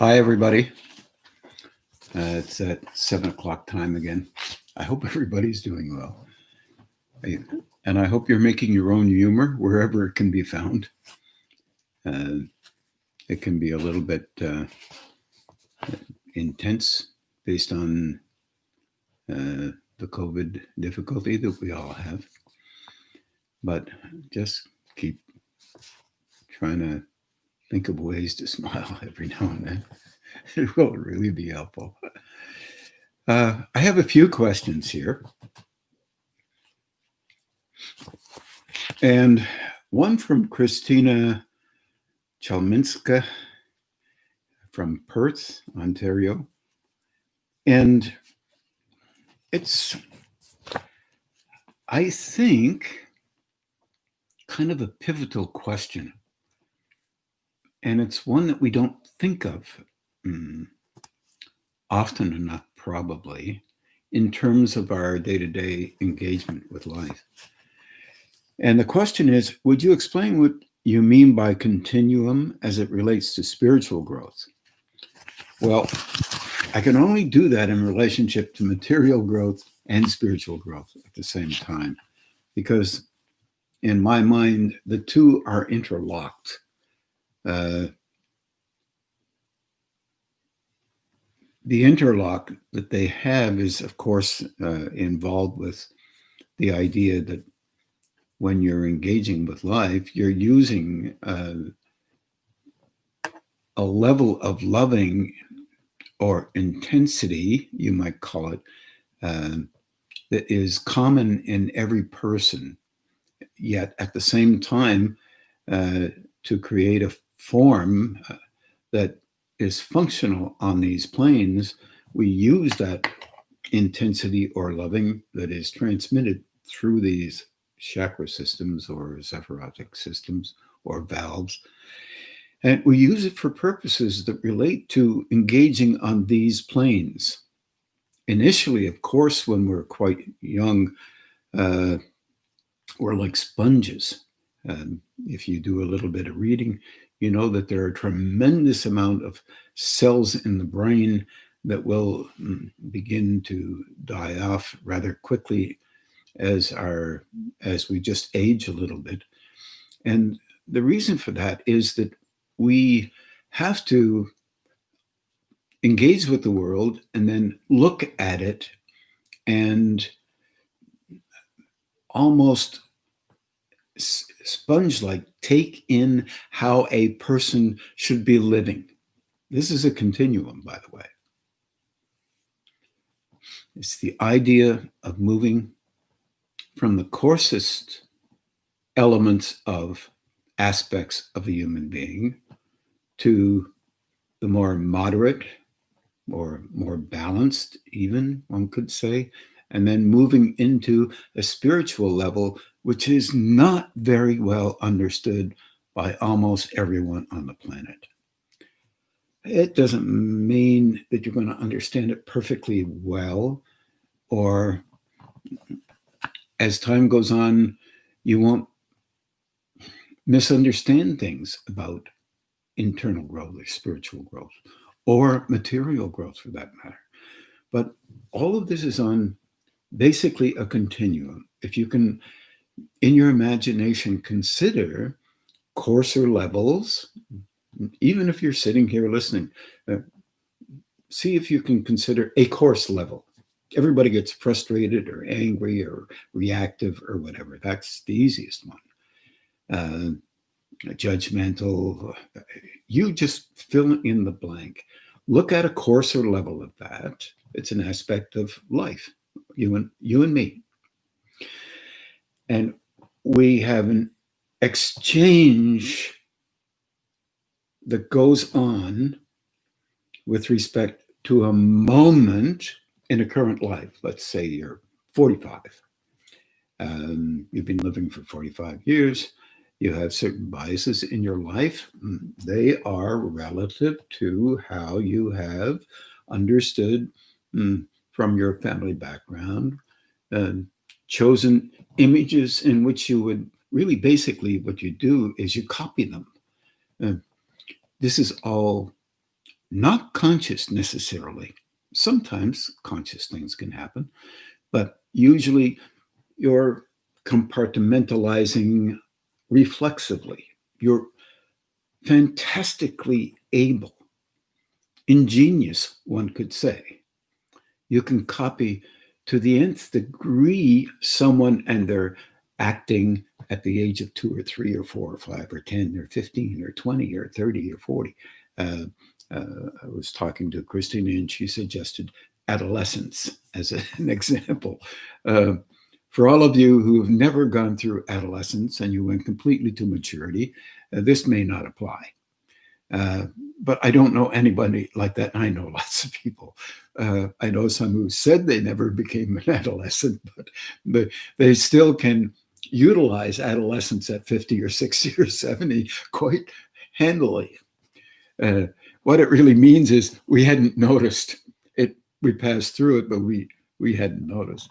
Hi, everybody. It's at 7 o'clock time again. I hope everybody's doing well. And I hope you're making your own humor wherever it can be found. It can be a little bit intense based on the COVID difficulty that we all have. But just keep trying to think of ways to smile every now and then. It will really be helpful. I have a few questions here. And one from Christina Chalminska from Perth, Ontario. And it's, I think, kind of a pivotal question. And it's one that we don't think of often enough, probably, in terms of our day-to-day engagement with life. And the question is, would you explain what you mean by continuum as it relates to spiritual growth? Well, I can only do that in relationship to material growth and spiritual growth at the same time, because in my mind, the two are interlocked. The interlock that they have is, of course, involved with the idea that when you're engaging with life, you're using a level of loving or intensity, you might call it, that is common in every person, yet at the same time, to create a form that is functional on these planes, we use that intensity or loving that is transmitted through these chakra systems or Sephirotic systems or valves. And we use it for purposes that relate to engaging on these planes. Initially, of course, when we're quite young, we're like sponges. If you do a little bit of reading, you know that there are a tremendous amount of cells in the brain that will begin to die off rather quickly as we just age a little bit. And the reason for that is that we have to engage with the world and then look at it and almost sponge-like take in how a person should be living. This is a continuum, by the way. It's the idea of moving from the coarsest elements of aspects of a human being to the more moderate or more balanced, even one could say, and then moving into a spiritual level, which is not very well understood by almost everyone on the planet. It doesn't mean that you're going to understand it perfectly well, or as time goes on, you won't misunderstand things about internal growth or spiritual growth or material growth for that matter. But all of this is on basically a continuum. If you can, in your imagination, consider coarser levels, even if you're sitting here listening, see if you can consider a coarse level. Everybody gets frustrated or angry or reactive or whatever. That's the easiest one. Judgmental. You just fill in the blank. Look at a coarser level of that. It's an aspect of life, you and me. And we have an exchange that goes on with respect to a moment in a current life. Let's say you're 45. You've been living for 45 years. You have certain biases in your life. They are relative to how you have understood from your family background, chosen images in which you would really basically what you do is you copy them. This is all not conscious necessarily. Sometimes conscious things can happen, but usually you're compartmentalizing reflexively. You're fantastically able, ingenious, one could say. You can copy to the nth degree someone and their acting at the age of 2 or 3 or 4 or 5 or 10 or 15 or 20 or 30 or 40. Uh, I was talking to Christina and she suggested adolescence as an example. Uh, for all of you who have never gone through adolescence and you went completely to maturity, this may not apply. Uh, but I don't know anybody like that. I know lots of people. I know some who said they never became an adolescent, but they still can utilize adolescence at 50 or 60 or 70 quite handily. What it really means is we hadn't noticed it. We passed through it, but we hadn't noticed.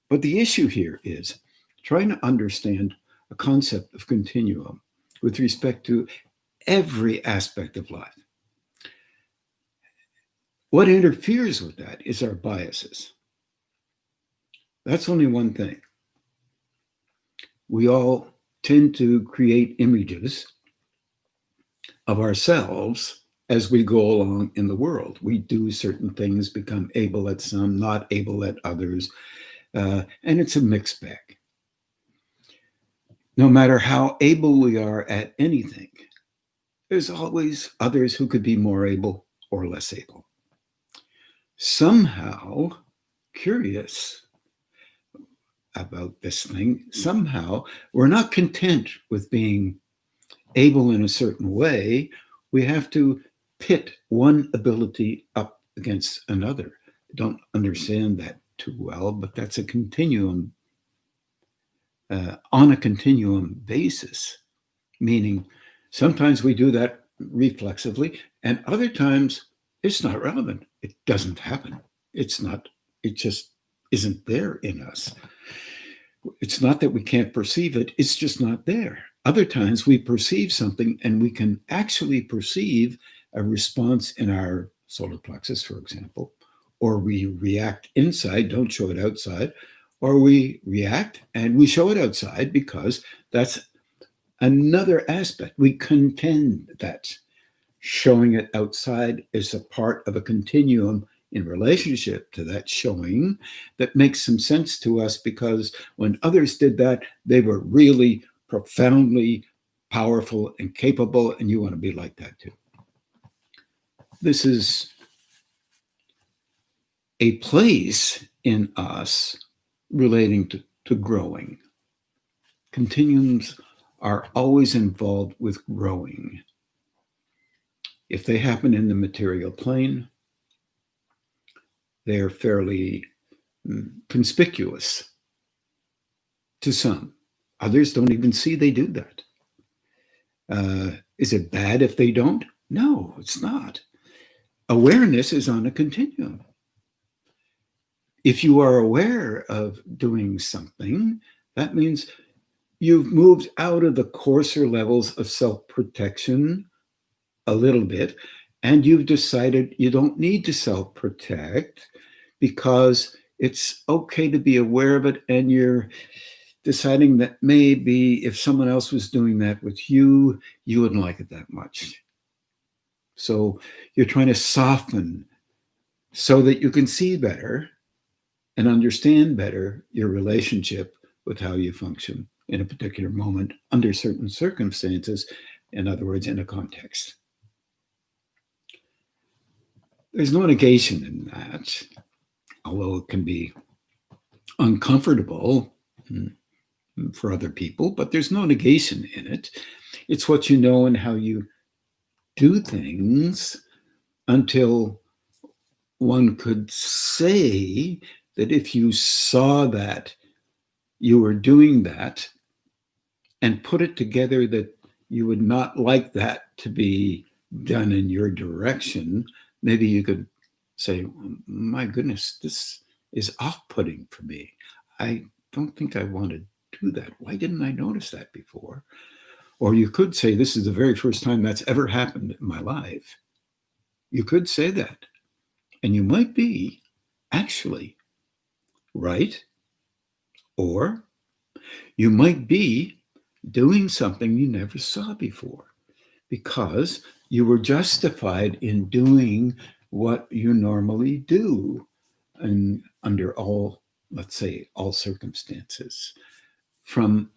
But the issue here is trying to understand a concept of continuum with respect to every aspect of life. What interferes with that is our biases. That's only one thing. We all tend to create images of ourselves as we go along in the world. We do certain things, become able at some, not able at others, and it's a mixed bag. No matter how able we are at anything, there's always others who could be more able or less able. Somehow, curious about this thing, somehow we're not content with being able in a certain way. We have to pit one ability up against another. I don't understand that too well, but that's a continuum, on a continuum basis, meaning sometimes we do that reflexively, and other times it's not relevant. It doesn't happen. It's not, it just isn't there in us. It's not that we can't perceive it, it's just not there. Other times we perceive something and we can actually perceive a response in our solar plexus, for example, or we react inside, don't show it outside, or we react and we show it outside because that's another aspect. We contend that showing it outside is a part of a continuum in relationship to that showing that makes some sense to us, because when others did that, they were really profoundly powerful and capable, and you want to be like that too. This is a place in us relating to growing. Continuums are always involved with growing. If they happen in the material plane, they are fairly conspicuous to some. Others don't even see they do that. Is it bad if they don't? No, it's not. Awareness is on a continuum. If you are aware of doing something, that means you've moved out of the coarser levels of self-protection a little bit, and you've decided you don't need to self-protect because it's okay to be aware of it, and you're deciding that maybe if someone else was doing that with you, you wouldn't like it that much. So you're trying to soften so that you can see better and understand better your relationship with how you function in a particular moment under certain circumstances, in other words, in a context. There's no negation in that, although it can be uncomfortable for other people, but there's no negation in it. It's what you know and how you do things, until one could say that if you saw that you were doing that and put it together that you would not like that to be done in your direction, maybe you could say, my goodness, this is off-putting for me. I don't think I want to do that. Why didn't I notice that before? Or you could say, this is the very first time that's ever happened in my life. You could say that. And you might be actually right, or you might be doing something you never saw before because you were justified in doing what you normally do and under all, let's say, all circumstances from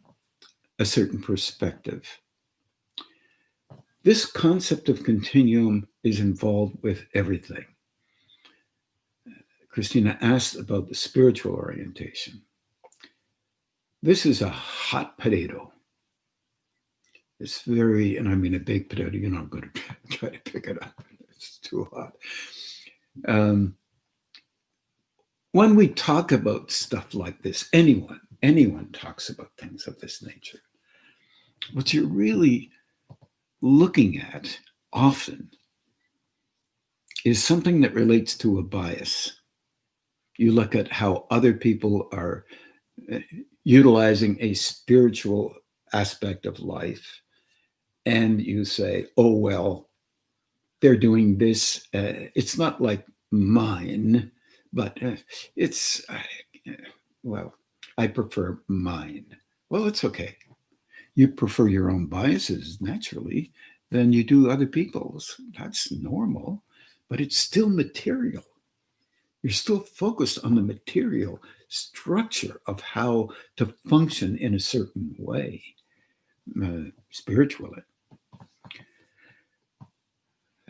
a certain perspective. This concept of continuum is involved with everything. Christina asked about the spiritual orientation. This is a hot potato. It's very, and I mean a big potato, you're not going to try to pick it up. It's too hot. When we talk about stuff like this, anyone talks about things of this nature. What you're really looking at often is something that relates to a bias. You look at how other people are utilizing a spiritual aspect of life, and you say, oh, well, they're doing this. It's not like mine, but it's, well, I prefer mine. Well, it's okay. You prefer your own biases naturally than you do other people's. That's normal, but it's still material. You're still focused on the material structure of how to function in a certain way spiritually.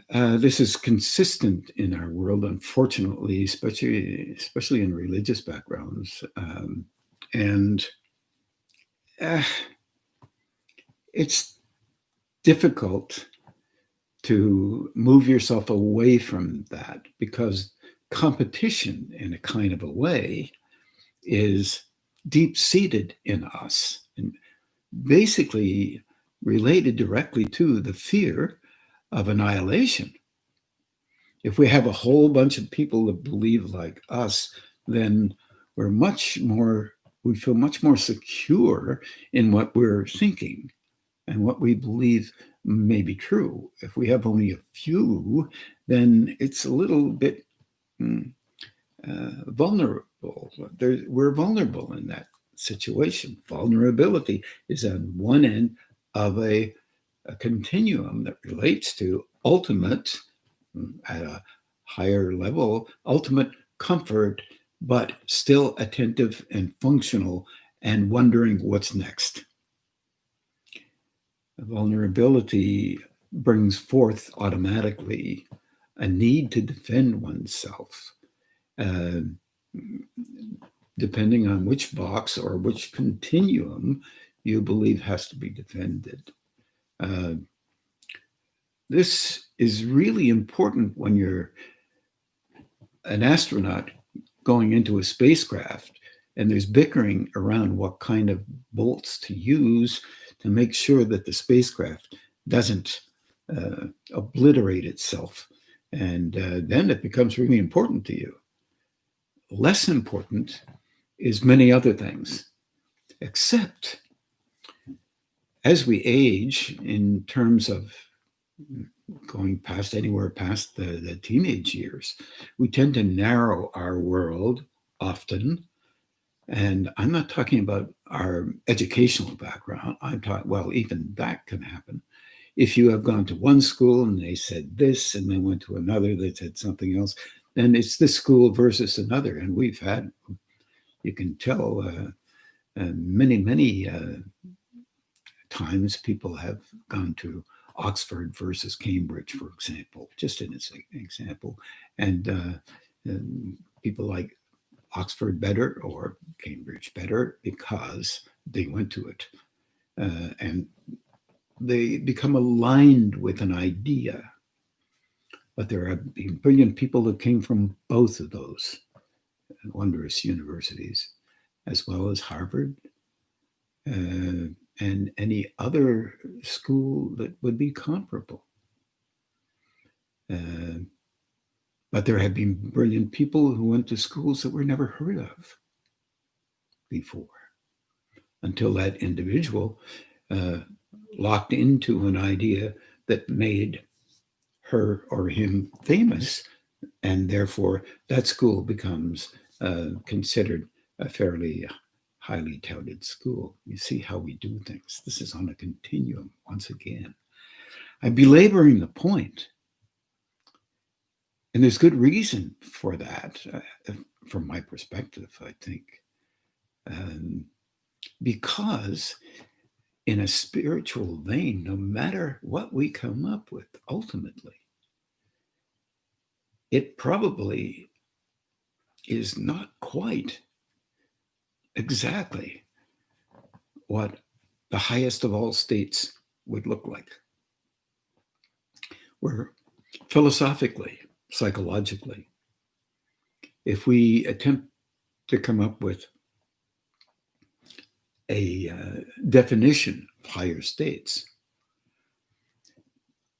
This is consistent in our world, unfortunately, especially in religious backgrounds. And it's difficult to move yourself away from that because competition, in a kind of a way, is deep-seated in us and basically related directly to the fear of annihilation. If we have a whole bunch of people that believe like us, then we feel much more secure in what we're thinking and what we believe may be true. If we have only a few, then it's a little bit vulnerable. We're vulnerable in that situation. Vulnerability is on one end of a continuum that relates to ultimate, at a higher level, ultimate comfort, but still attentive and functional and wondering what's next. Vulnerability brings forth automatically a need to defend oneself, depending on which box or which continuum you believe has to be defended. This is really important when you're an astronaut going into a spacecraft and there's bickering around what kind of bolts to use to make sure that the spacecraft doesn't obliterate itself. And then it becomes really important to you. Less important is many other things, except as we age in terms of going past anywhere past the teenage years, we tend to narrow our world often. And I'm not talking about our educational background. I'm talking, well, even that can happen. If you have gone to one school and they said this, and then went to another that said something else, then it's this school versus another. And we've had, you can tell, many times people have gone to Oxford versus Cambridge, for example, just an example. And people like Oxford better or Cambridge better because they went to it. And they become aligned with an idea. But there have been brilliant people that came from both of those wondrous universities, as well as Harvard and any other school that would be comparable. But there have been brilliant people who went to schools that were never heard of before, until that individual locked into an idea that made her or him famous, and therefore that school becomes considered a fairly highly touted school. You see how we do things. This is on a continuum once again. I'm belaboring the point, and there's good reason for that, from my perspective, I think, because in a spiritual vein, no matter what we come up with, ultimately, it probably is not quite exactly what the highest of all states would look like. Where philosophically, psychologically, if we attempt to come up with a definition of higher states,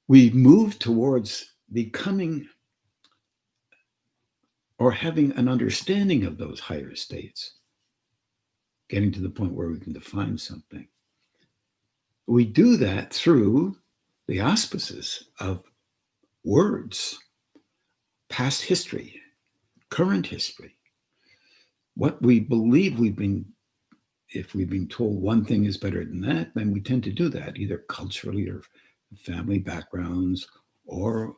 we move towards becoming or having an understanding of those higher states, getting to the point where we can define something. We do that through the auspices of words, past history, current history, what we believe if we've been told one thing is better than that, then we tend to do that, either culturally or family backgrounds or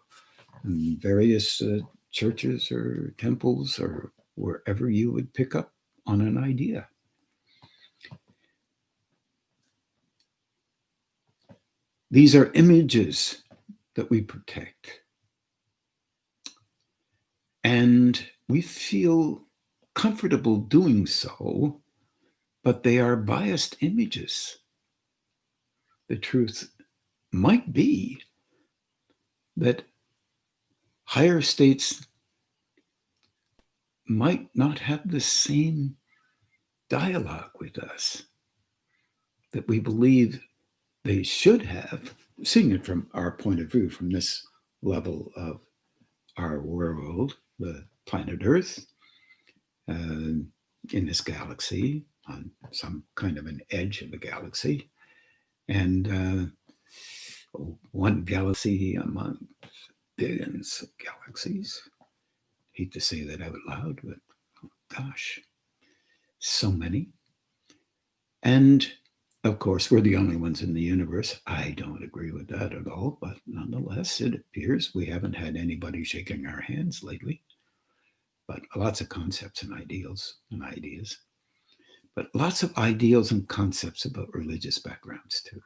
various churches or temples or wherever you would pick up on an idea. These are images that we protect. And we feel comfortable doing so, but they are biased images. The truth might be that higher states might not have the same dialogue with us that we believe they should have, seeing it from our point of view, from this level of our world, the planet Earth, in this galaxy, on some kind of an edge of a galaxy, and one galaxy among billions of galaxies. Hate to say that out loud, but oh gosh, so many. And of course, we're the only ones in the universe. I don't agree with that at all, but nonetheless, it appears we haven't had anybody shaking our hands lately. But lots of concepts and ideals and ideas. But lots of ideals and concepts about religious backgrounds too.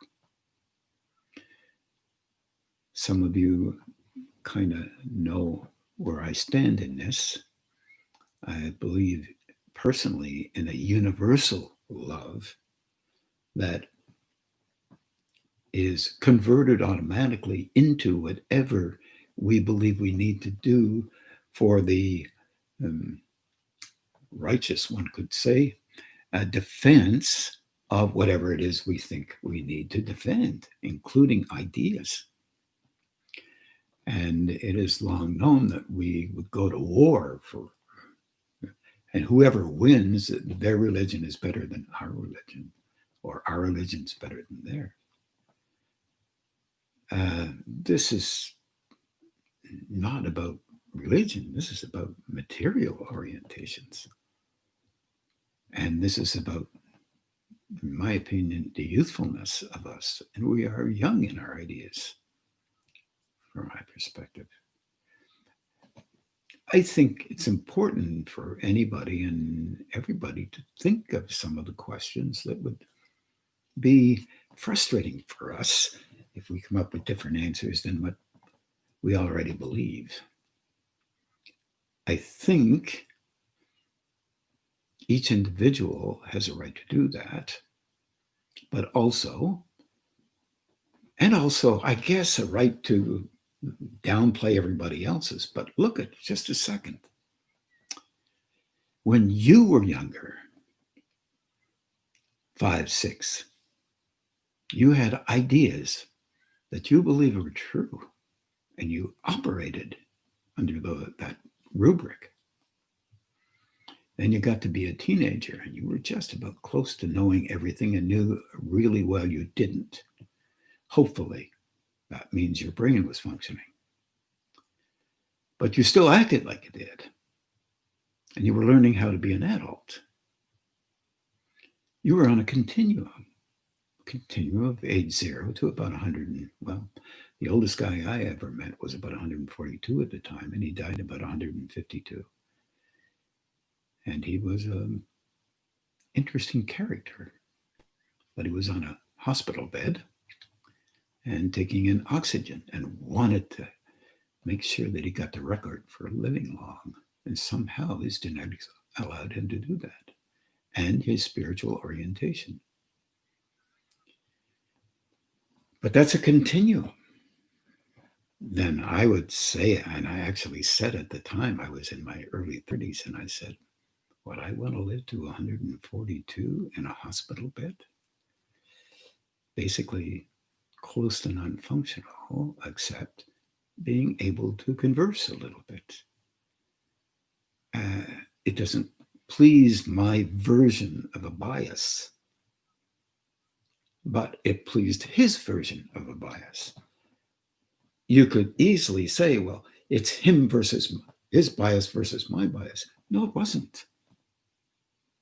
Some of you kind of know where I stand in this. I believe personally in a universal love that is converted automatically into whatever we believe we need to do for the righteous, one could say, a defense of whatever it is we think we need to defend, including ideas. And it is long known that we would go to war and whoever wins, their religion is better than our religion, or our religion is better than theirs. This is not about religion. This is about material orientations. And this is about, in my opinion, the youthfulness of us. And we are young in our ideas, from my perspective. I think it's important for anybody and everybody to think of some of the questions that would be frustrating for us if we come up with different answers than what we already believe. I think each individual has a right to do that, but also, I guess, a right to downplay everybody else's. But look at just a second. When you were younger, 5, 6, you had ideas that you believe were true, and you operated under that rubric. Then you got to be a teenager, and you were just about close to knowing everything and knew really well you didn't. Hopefully, that means your brain was functioning. but you still acted like you did. And you were learning how to be an adult. You were on a continuum of age 0 to about 100. Well, the oldest guy I ever met was about 142 at the time, and he died about 152. And he was an interesting character, but he was on a hospital bed and taking in oxygen and wanted to make sure that he got the record for living long. And somehow his genetics allowed him to do that, and his spiritual orientation. But that's a continuum. Then I would say, and I actually said at the time, I was in my early 30s, and I said, would I want to live to 142 in a hospital bed? Basically close to non-functional, except being able to converse a little bit. It doesn't please my version of a bias, but it pleased his version of a bias. You could easily say, well, it's him versus his bias versus my bias. No, it wasn't.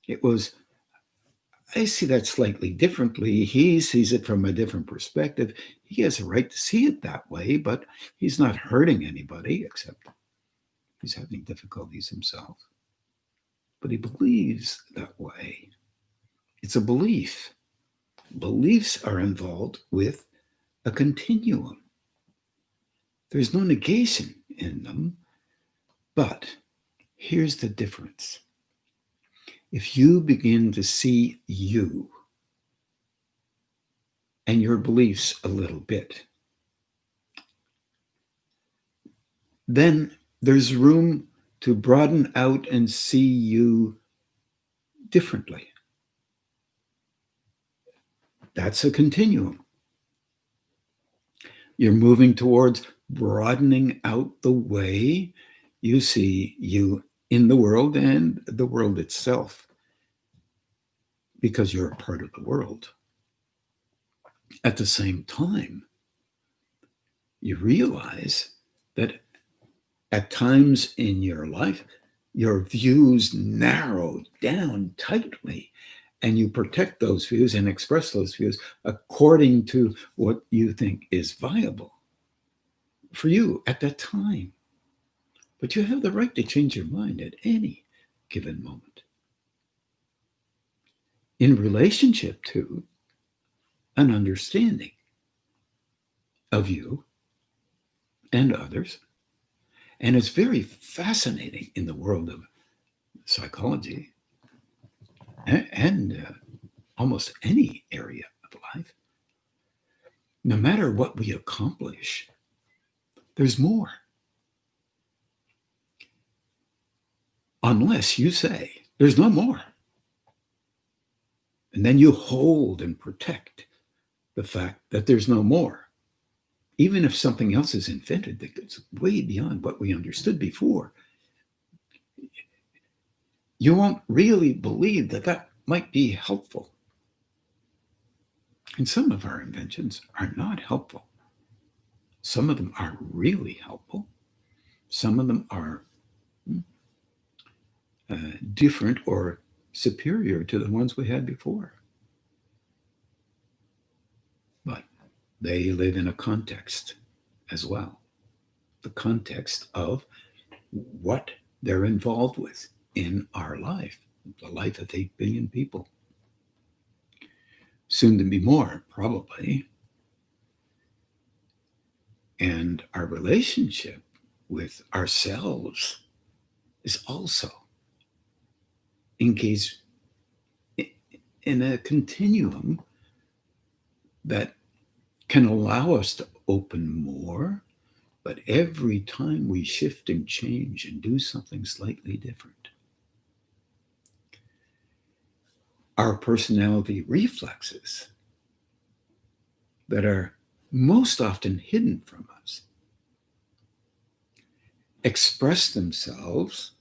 It was, I see that slightly differently. He sees it from a different perspective. He has a right to see it that way, but he's not hurting anybody, except he's having difficulties himself. But he believes that way. It's a belief. Beliefs are involved with a continuum. There's no negation in them, but here's the difference. If you begin to see you and your beliefs a little bit, then there's room to broaden out and see you differently. That's a continuum. You're moving towards broadening out the way you see you in the world and the world itself, because you're a part of the world. At the same time, you realize that at times in your life, your views narrow down tightly, and you protect those views and express those views according to what you think is viable for you at that time. But you have the right to change your mind at any given moment. In relationship to an understanding of you and others. And it's very fascinating in the world of psychology and almost any area of life. No matter what we accomplish, there's more. Unless you say, there's no more. And then you hold and protect the fact that there's no more. Even if something else is invented that goes way beyond what we understood before, you won't really believe that that might be helpful. And some of our inventions are not helpful. Some of them are really helpful. Some of them are different or superior to the ones we had before. But they live in a context as well. The context of what they're involved with in our life, the life of 8 billion people. Soon to be more, probably. And our relationship with ourselves is also engaged in a continuum that can allow us to open more, but every time we shift and change and do something slightly different, our personality reflexes that are most often hidden from us express themselves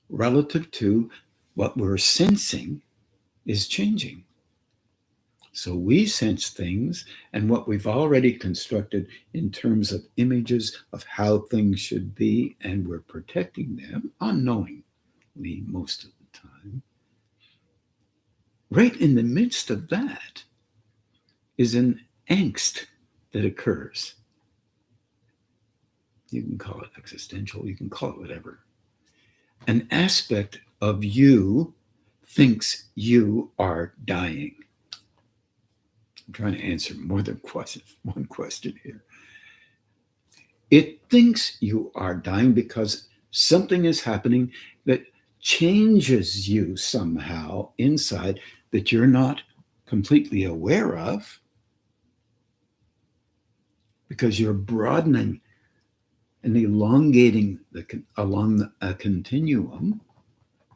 relative to what we're sensing is changing. So we sense things and what we've already constructed in terms of images of how things should be, and we're protecting them unknowingly most of the time. Right in the midst of that is an angst that occurs. You can call it existential, you can call it whatever. An aspect of you thinks you are dying. I'm trying to answer more than one question here. It thinks you are dying because something is happening that changes you somehow inside that you're not completely aware of, because you're broadening and elongating along a continuum,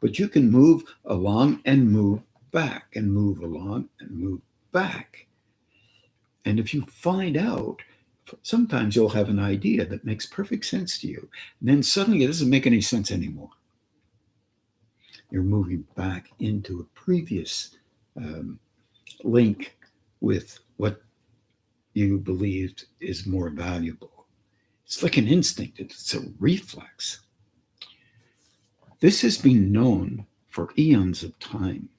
but you can move along and move back and move along and move back. And if you find out, sometimes you'll have an idea that makes perfect sense to you, and then suddenly it doesn't make any sense anymore. You're moving back into a previous link with what you believed is more valuable. It's like an instinct, it's a reflex. This has been known for eons of time.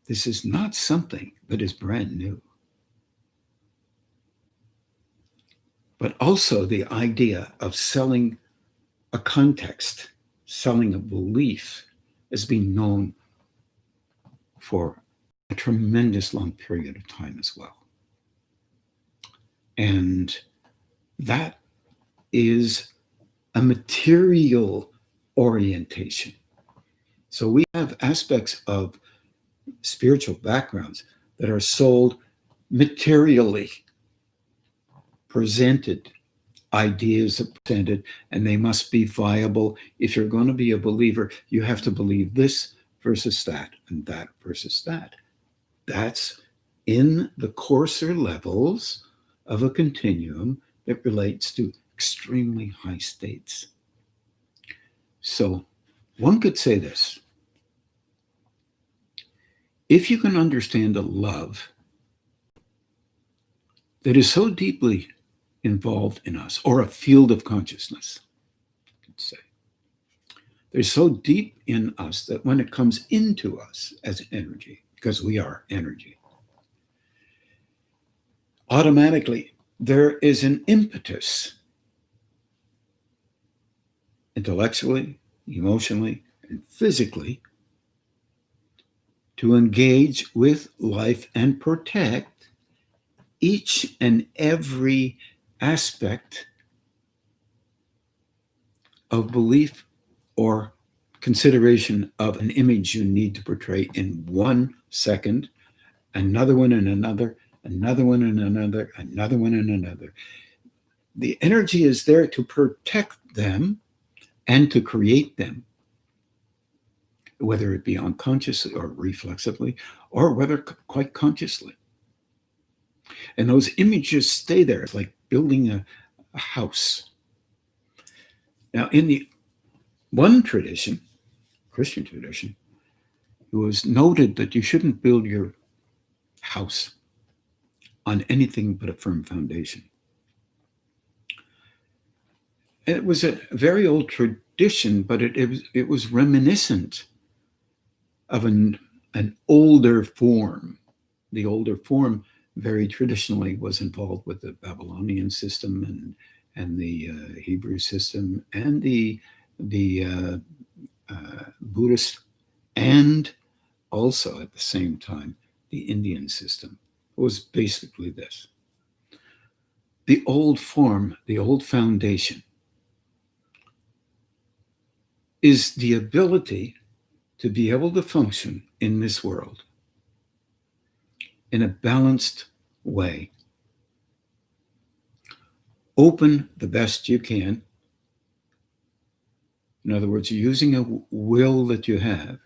This is not something that is brand new. But also the idea of selling a context, selling a belief, has been known for a tremendous long period of time as well. And that is a material orientation. So we have aspects of spiritual backgrounds that are sold materially, presented, ideas are presented, and they must be viable. If you're going to be a believer, you have to believe this versus that, and that versus that. That's in the coarser levels of a continuum that relates to extremely high states. So one could say this: if you can understand a love that is so deeply involved in us, or a field of consciousness, I could say, they're so deep in us that when it comes into us as energy, because we are energy, automatically there is an impetus, intellectually, emotionally, and physically, to engage with life and protect each and every aspect of belief or consideration of an image you need to portray in 1 second, another one in another, another one in another, another one in another. The energy is there to protect them and to create them, whether it be unconsciously or reflexively, or whether quite consciously. And those images stay there. It's like building a house. Now, in the one tradition, Christian tradition, it was noted that you shouldn't build your house on anything but a firm foundation. And it was a very old tradition, but it was reminiscent of an older form. The older form very traditionally was involved with the Babylonian system and the Hebrew system and the Buddhist, and also at the same time the Indian system. It was basically this: the old form, the old foundation, is the ability to be able to function in this world in a balanced way. Open the best you can. In other words, using a will that you have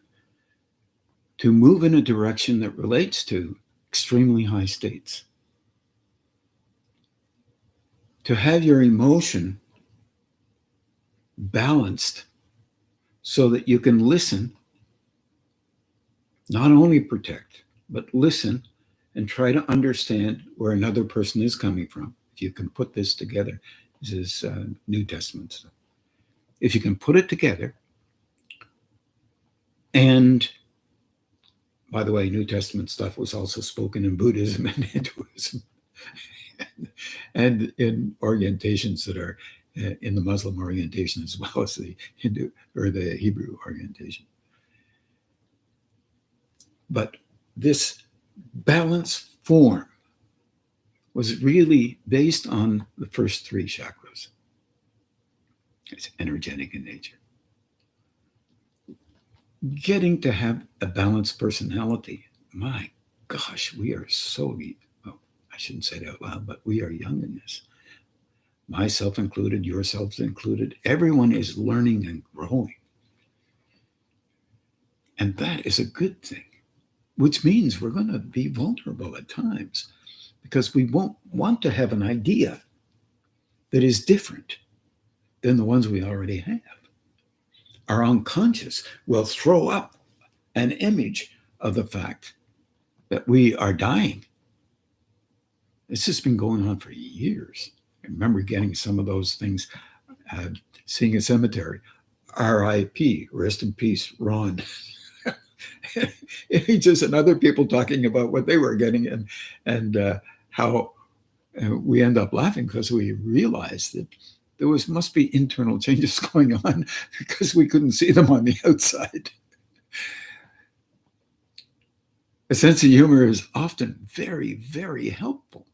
to move in a direction that relates to extremely high states. To have your emotion balanced so that you can listen, not only protect, but listen and try to understand where another person is coming from. If you can put this together, this is New Testament stuff. If you can put it together, and by the way, New Testament stuff was also spoken in Buddhism and Hinduism and in orientations that are in the Muslim orientation as well as the Hindu or the Hebrew orientation. But this balanced form was really based on the first three chakras. It's energetic in nature. Getting to have a balanced personality, my gosh, we are so, well, I shouldn't say it out loud, but we are young in this. Myself included, yourselves included. Everyone is learning and growing. And that is a good thing, which means we're going to be vulnerable at times because we won't want to have an idea that is different than the ones we already have. Our unconscious will throw up an image of the fact that we are dying. This has been going on for years. I remember getting some of those things, seeing a cemetery, R.I.P., rest in peace, Ron. Images and other people talking about what they were getting and how we end up laughing because we realized that there must be internal changes going on because we couldn't see them on the outside. A sense of humor is often very, very helpful.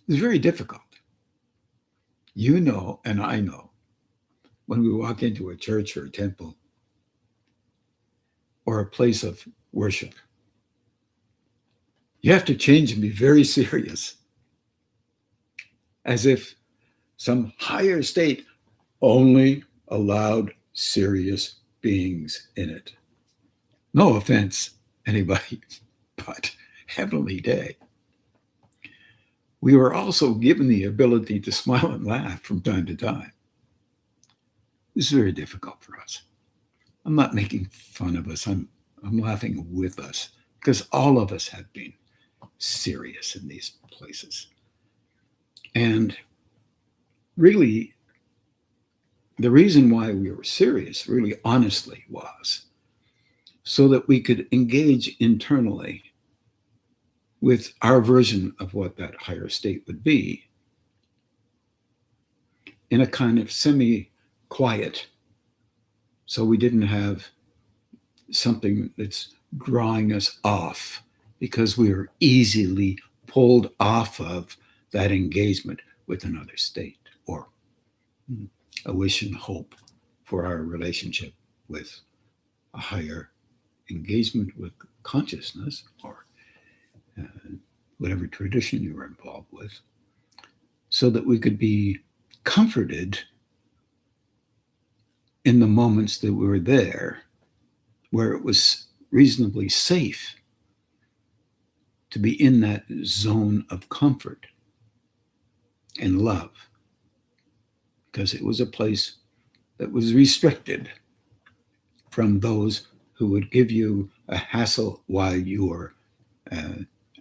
It's very difficult. You know, and I know, when we walk into a church or a temple or a place of worship, you have to change and be very serious, as if some higher state only allowed serious beings in it. No offense, anybody, but heavenly day. We were also given the ability to smile and laugh from time to time. This is very difficult for us. I'm not making fun of us. I'm laughing with us because all of us have been serious in these places. And really, the reason why we were serious, really honestly, was so that we could engage internally with our version of what that higher state would be in a kind of semi-quiet, so we didn't have something that's drawing us off because we were easily pulled off of that engagement with another state or a wish and hope for our relationship with a higher engagement with consciousness or whatever tradition you were involved with, so that we could be comforted in the moments that we were there, where it was reasonably safe to be in that zone of comfort and love, because it was a place that was restricted from those who would give you a hassle while you were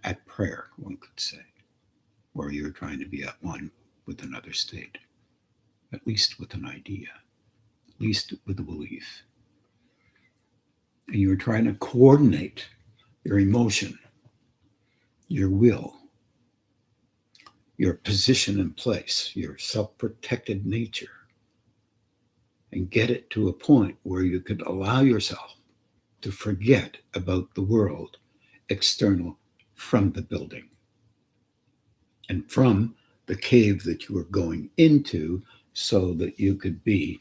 at prayer, one could say, or you're trying to be at one with another state, at least with an idea, at least with a belief. And you're trying to coordinate your emotion, your will, your position in place, your self-protected nature, and get it to a point where you could allow yourself to forget about the world external from the building and from the cave that you were going into, so that you could be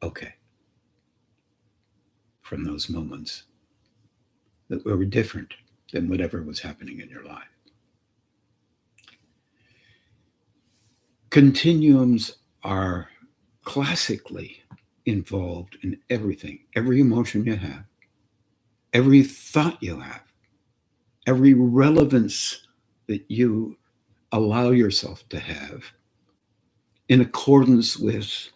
okay from those moments that were different than whatever was happening in your life. Continuums are classically involved in everything, every emotion you have, every thought you have, every relevance that you allow yourself to have in accordance with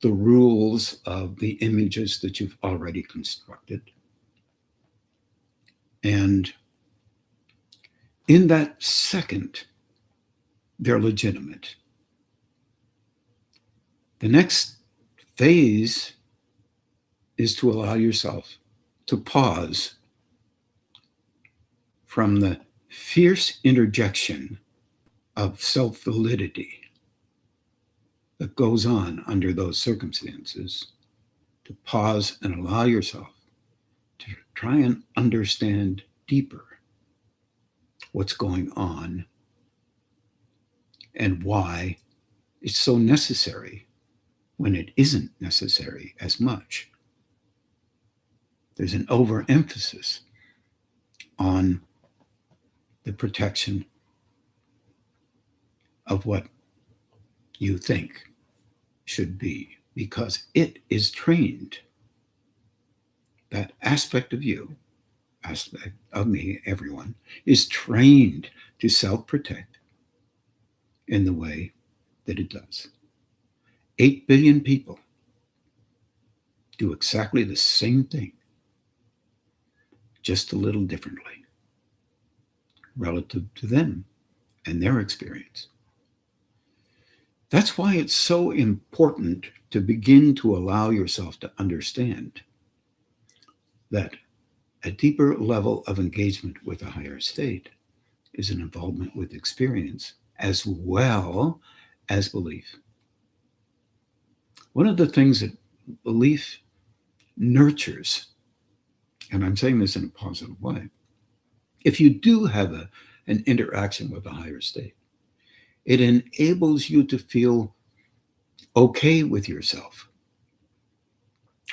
the rules of the images that you've already constructed. And in that second, they're legitimate. The next phase is to allow yourself to pause from the fierce interjection of self-validity that goes on under those circumstances, to pause and allow yourself to try and understand deeper what's going on and why it's so necessary when it isn't necessary as much. There's an overemphasis on the protection of what you think should be, because it is trained. That aspect of you, aspect of me, everyone, is trained to self-protect in the way that it does. 8 billion people do exactly the same thing, just a little differently, relative to them and their experience. That's why it's so important to begin to allow yourself to understand that a deeper level of engagement with a higher state is an involvement with experience as well as belief. One of the things that belief nurtures, and I'm saying this in a positive way, if you do have an interaction with a higher state, it enables you to feel okay with yourself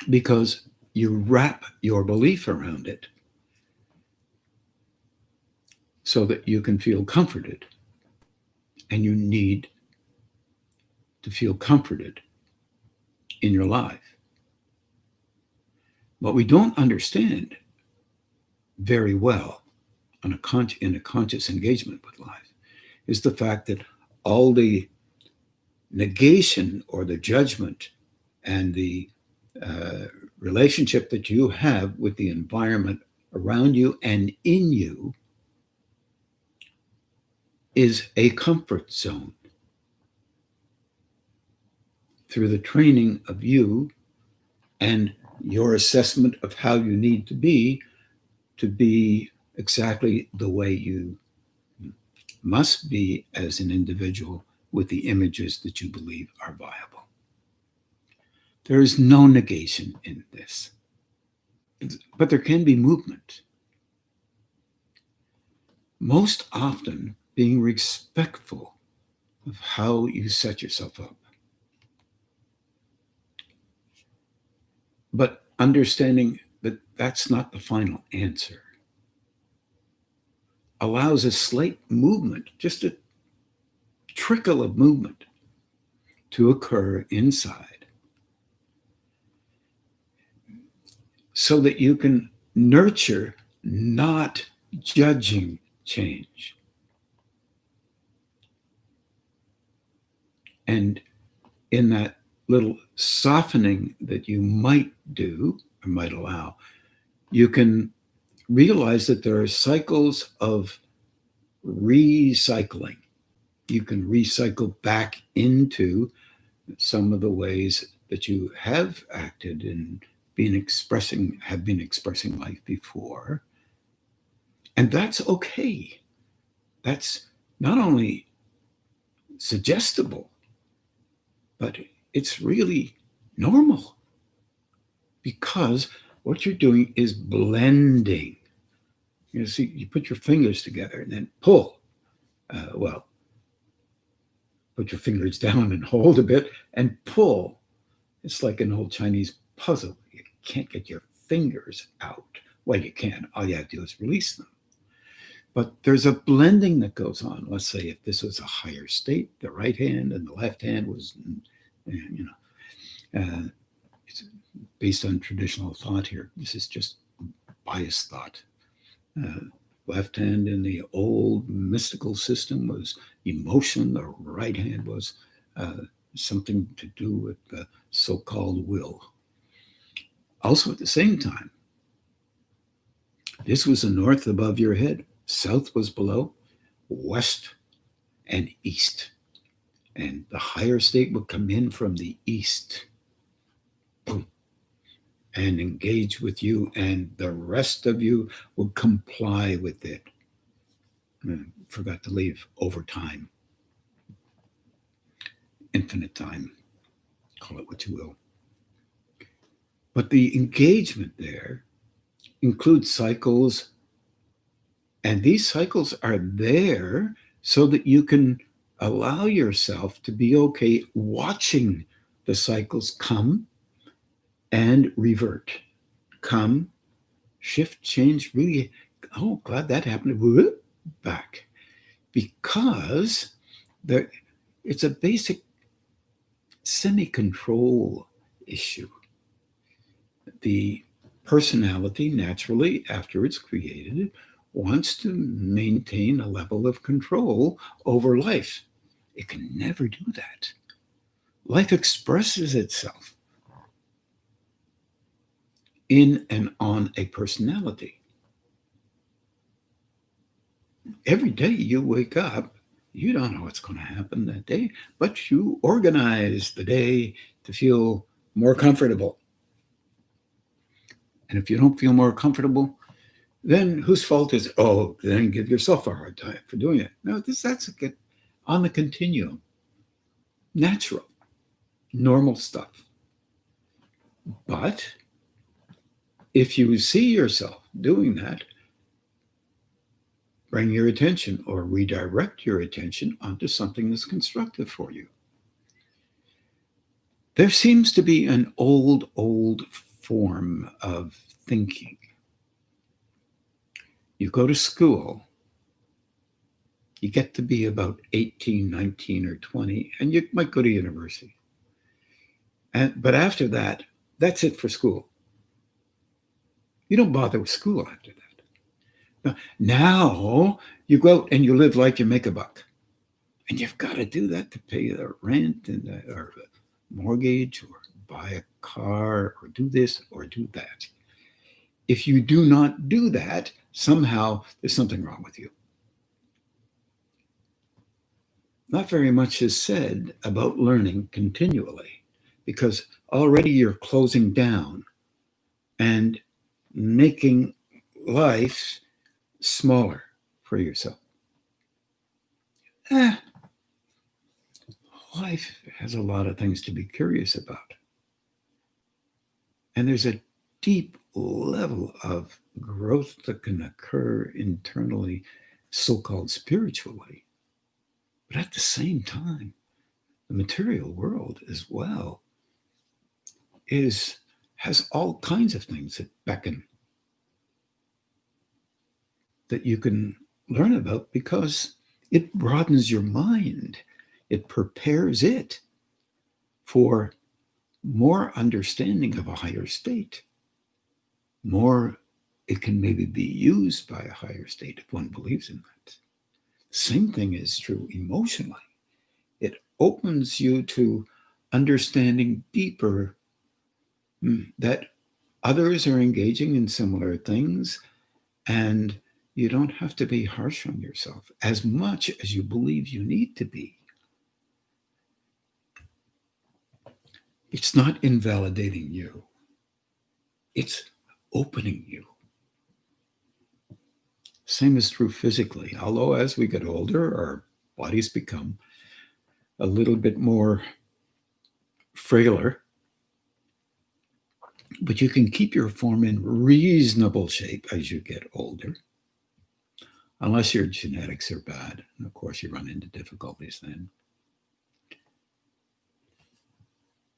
because you wrap your belief around it so that you can feel comforted. And you need to feel comforted in your life. What we don't understand very well in a conscious engagement with life is the fact that all the negation or the judgment and the relationship that you have with the environment around you and in you is a comfort zone. Through the training of you and your assessment of how you need to be exactly the way you must be as an individual with the images that you believe are viable. There is no negation in this, but there can be movement. Most often being respectful of how you set yourself up, but understanding that that's not the final answer allows a slight movement, just a trickle of movement to occur inside so that you can nurture not judging change. And in that little softening that you might do or might allow, you can realize that there are cycles of recycling. You can recycle back into some of the ways that you have acted and have been expressing life before. And that's okay. That's not only suggestible, but it's really normal, because what you're doing is blending. You see, you put your fingers together and then pull. Put your fingers down and hold a bit and pull. It's like an old Chinese puzzle. You can't get your fingers out. Well, you can. All you have to do is release them. But there's a blending that goes on. Let's say if this was a higher state, the right hand and the left hand was, it's based on traditional thought here. This is just biased thought. Left hand in the old mystical system was emotion. The right hand was something to do with the so-called will. Also, at the same time, This was the north above your head, south was below, west and east. And the higher state would come in from the east, boom, and engage with you, and the rest of you would comply with it. Forgot to leave over time, infinite time, call it what you will. But the engagement there includes cycles, and these cycles are there so that you can allow yourself to be okay watching the cycles come and revert, come, shift, change, really, oh, glad that happened, whoop, back. Because there, it's a basic semi-control issue. The personality, naturally, after it's created, wants to maintain a level of control over life. It can never do that. Life expresses itself in and on a personality. Every day you wake up, you don't know what's going to happen that day, but you organize the day to feel more comfortable. And if you don't feel more comfortable, then whose fault is it? Oh, then give yourself a hard time for doing it. No, that's on the continuum. Natural, normal stuff. But if you see yourself doing that, bring your attention or redirect your attention onto something that's constructive for you. There seems to be an old form of thinking. You go to school, you get to be about 18, 19, or 20, and you might go to university. But after that, that's it for school. You don't bother with school after that. Now you go out and you live like you make a buck. And you've got to do that to pay the rent and or the mortgage or buy a car or do this or do that. If you do not do that, somehow there's something wrong with you. Not very much is said about learning continually because already you're closing down and making life smaller for yourself. Life has a lot of things to be curious about. And there's a deep level of growth that can occur internally, so-called spiritually. But at the same time, the material world as well has all kinds of things that beckon that you can learn about because it broadens your mind. It prepares it for more understanding of a higher state. More, it can maybe be used by a higher state if one believes in that. Same thing is true emotionally. It opens you to understanding deeper that others are engaging in similar things, and you don't have to be harsh on yourself as much as you believe you need to be. It's not invalidating you. It's opening you. Same is true physically. Although as we get older, our bodies become a little bit more frailer, but you can keep your form in reasonable shape as you get older, unless your genetics are bad. And of course, you run into difficulties then.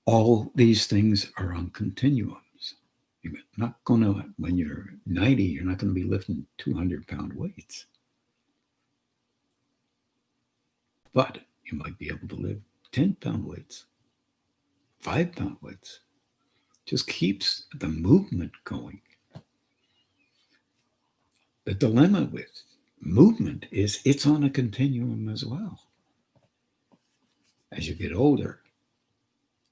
All these things are on continuums. You're not going to, when you're 90, you're not going to be lifting 200-pound weights. But you might be able to lift 10-pound weights, 5-pound weights. Just keeps the movement going. The dilemma with movement is it's on a continuum as well. As you get older,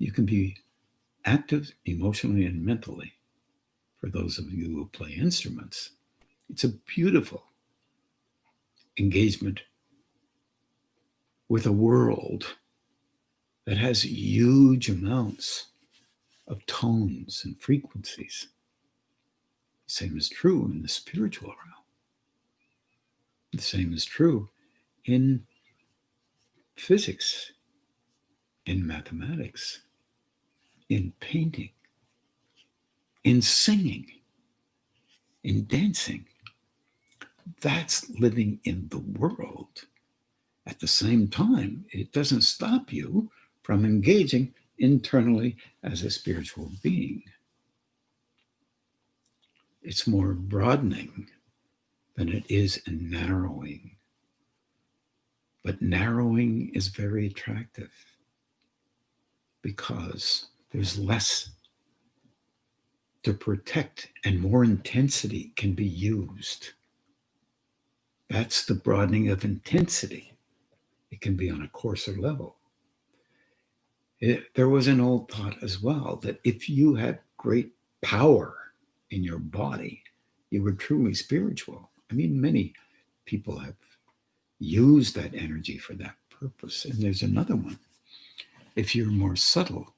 you can be active emotionally and mentally. For those of you who play instruments, It's a beautiful engagement with a world that has huge amounts of tones and frequencies. The same is true in the spiritual realm. The same is true in physics, in mathematics, in painting, in singing, in dancing. That's living in the world. At the same time, it doesn't stop you from engaging internally as a spiritual being. It's more broadening than it is narrowing. But narrowing is very attractive because there's less to protect and more intensity can be used. That's the broadening of intensity. It can be on a coarser level. There was an old thought as well that if you had great power in your body, you were truly spiritual. I mean, many people have used that energy for that purpose. And there's another one. If you're more subtle,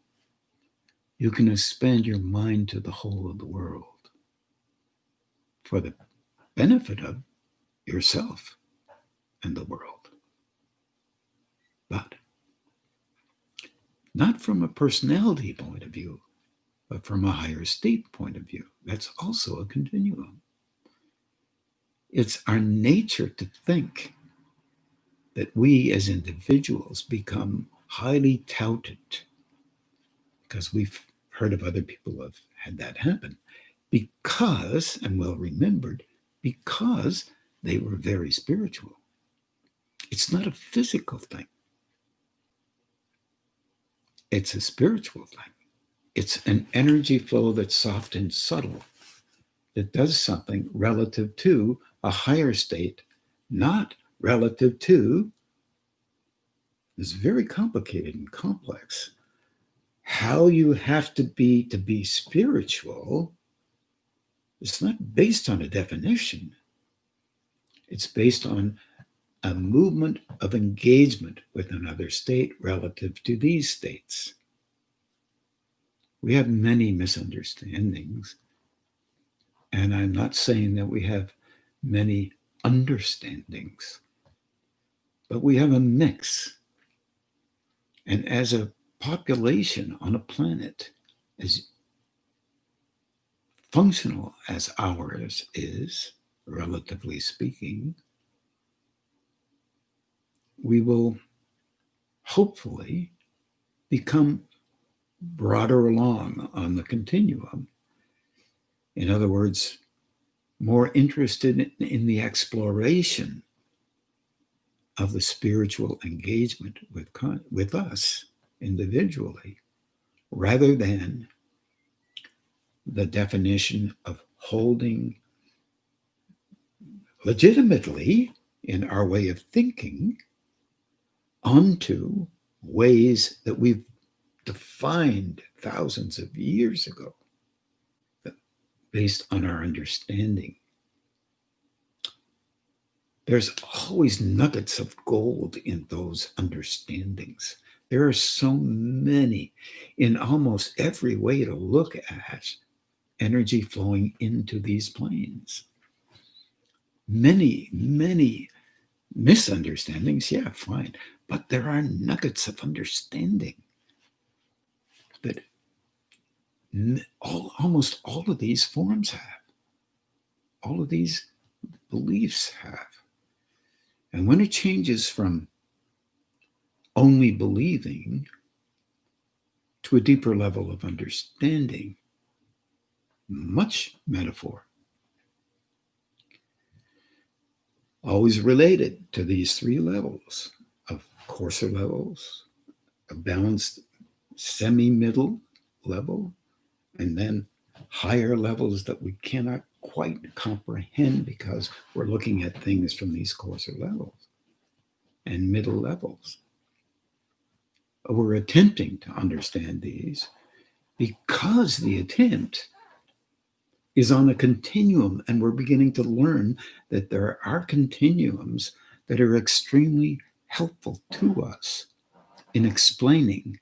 you can expand your mind to the whole of the world for the benefit of yourself and the world. But not from a personality point of view, but from a higher state point of view. That's also a continuum. It's our nature to think that we as individuals become highly touted because we've heard of other people who have had that happen because, and well remembered, because they were very spiritual. It's not a physical thing. It's a spiritual thing. It's an energy flow that's soft and subtle that does something relative to a higher state, not relative to, it's very complicated and complex. How you have to be spiritual, it's not based on a definition. It's based on a movement of engagement with another state relative to these states. We have many misunderstandings, and I'm not saying that we have many understandings, but we have a mix. And as a population on a planet as functional as ours is, relatively speaking, we will hopefully become broader along on the continuum. In other words, more interested in the exploration of the spiritual engagement with us individually, rather than the definition of holding legitimately in our way of thinking onto ways that we've defined thousands of years ago based on our understanding. There's always nuggets of gold in those understandings. There are so many in almost every way to look at energy flowing into these planes. Many, many misunderstandings, yeah, fine. But there are nuggets of understanding that almost all of these forms have, all of these beliefs have. And when it changes from only believing to a deeper level of understanding, much metaphor, always related to these three levels of coarser levels, a balanced semi-middle level, and then higher levels that we cannot quite comprehend because we're looking at things from these coarser levels and middle levels. We're attempting to understand these because the attempt is on a continuum, and we're beginning to learn that there are continuums that are extremely helpful to us in explaining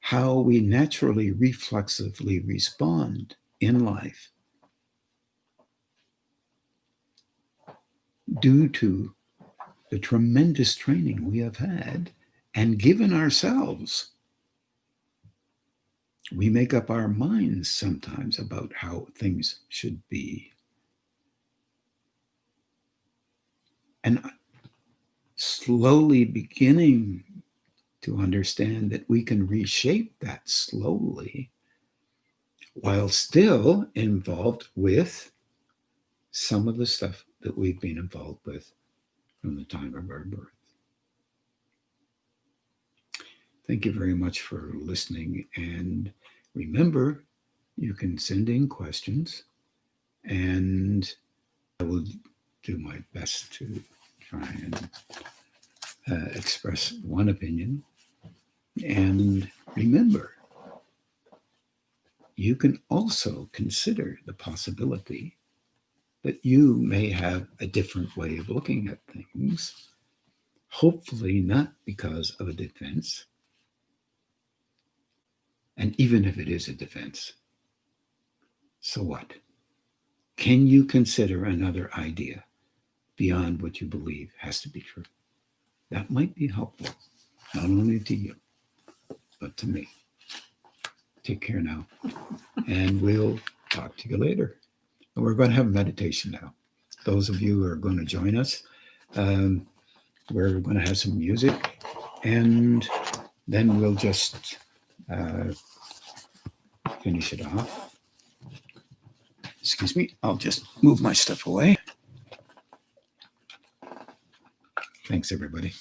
how we naturally reflexively respond in life due to the tremendous training we have had and given ourselves. We make up our minds sometimes about how things should be. And slowly beginning to understand that we can reshape that slowly while still involved with some of the stuff that we've been involved with from the time of our birth. Thank you very much for listening. And remember, you can send in questions, and I will do my best to try and express one opinion. And remember, you can also consider the possibility that you may have a different way of looking at things, hopefully not because of a defense. And even if it is a defense, so what? Can you consider another idea beyond what you believe has to be true? That might be helpful, not only to you, but to me. Take care now, and we'll talk to you later. And we're going to have meditation now. Those of you who are going to join us, we're going to have some music, and then we'll just finish it off. Excuse me, I'll just move my stuff away. Thanks, everybody.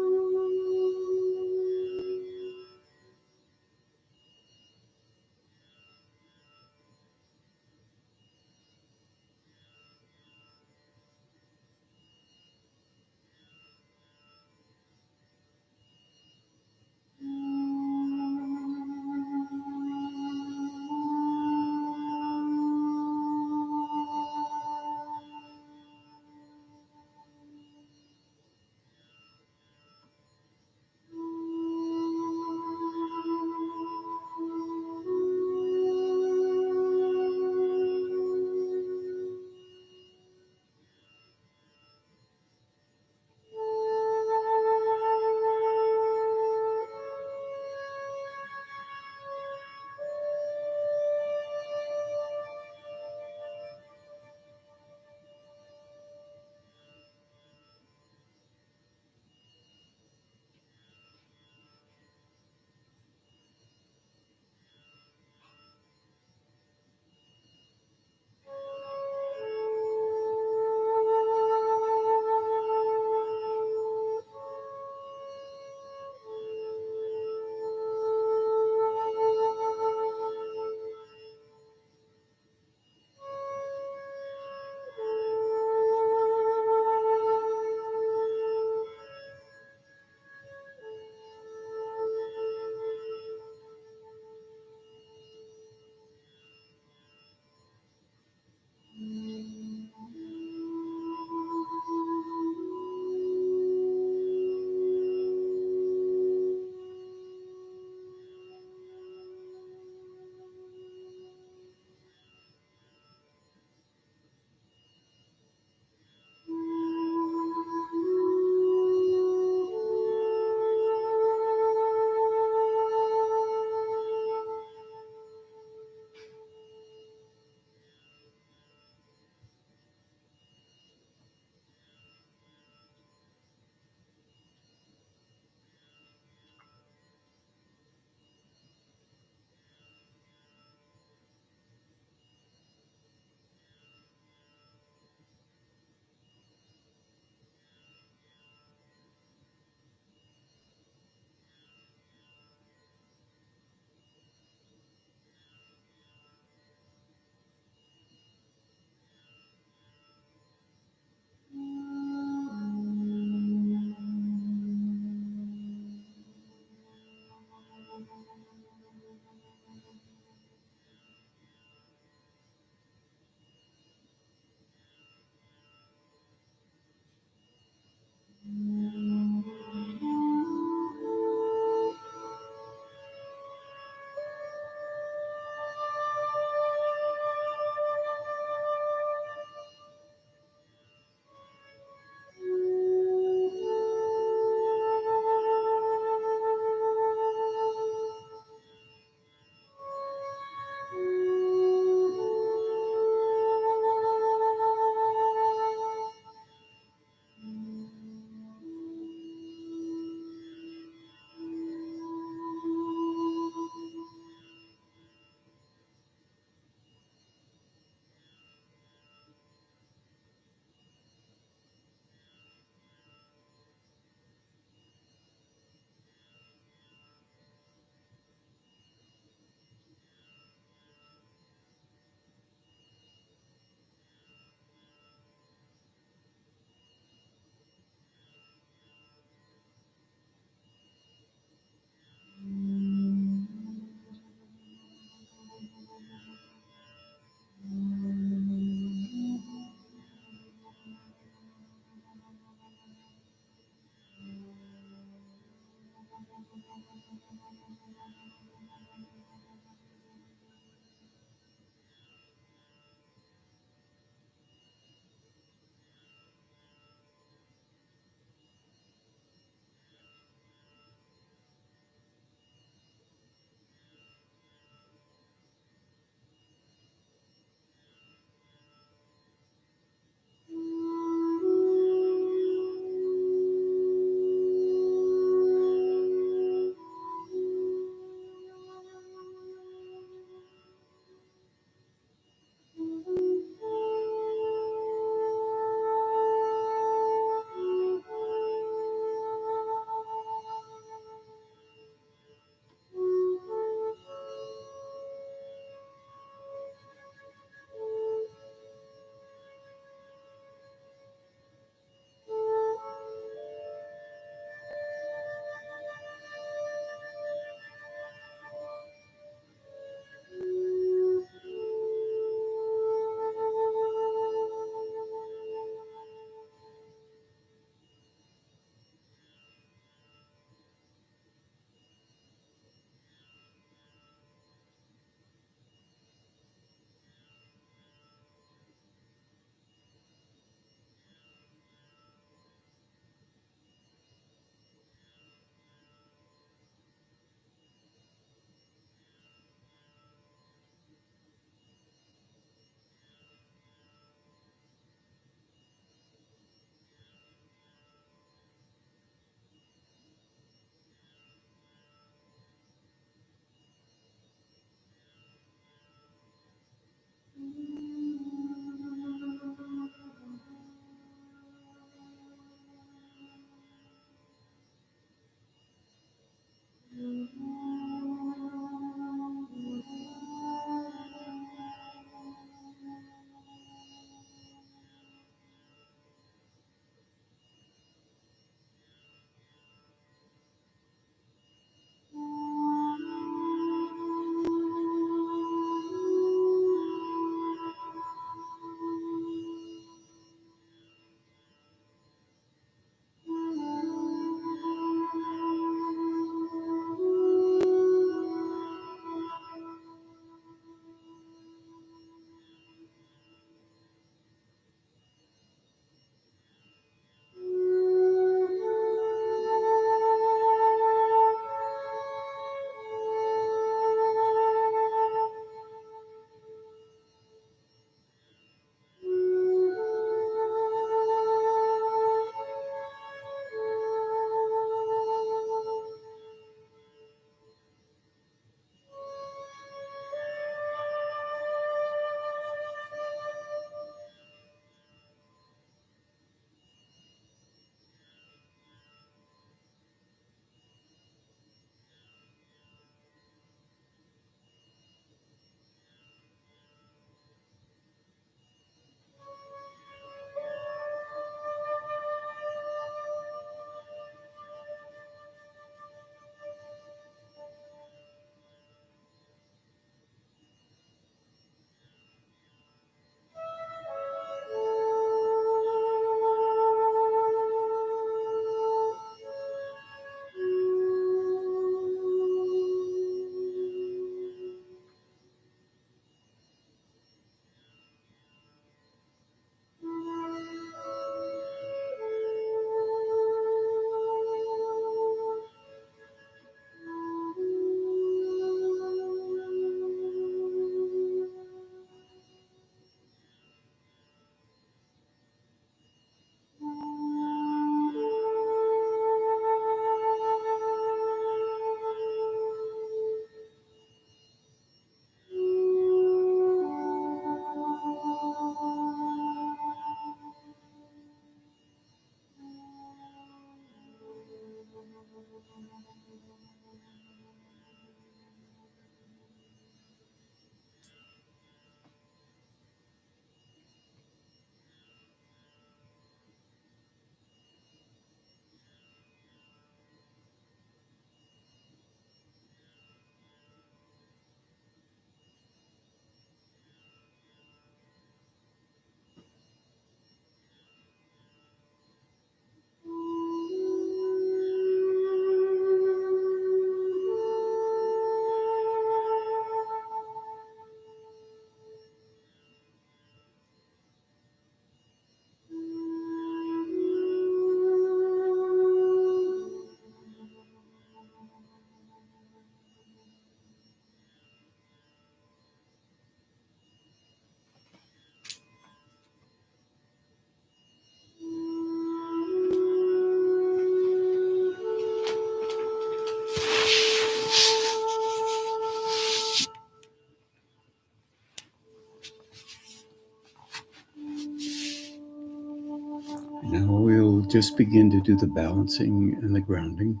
Now we'll just begin to do the balancing and the grounding.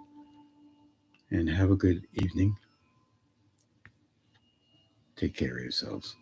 And have a good evening. Take care of yourselves.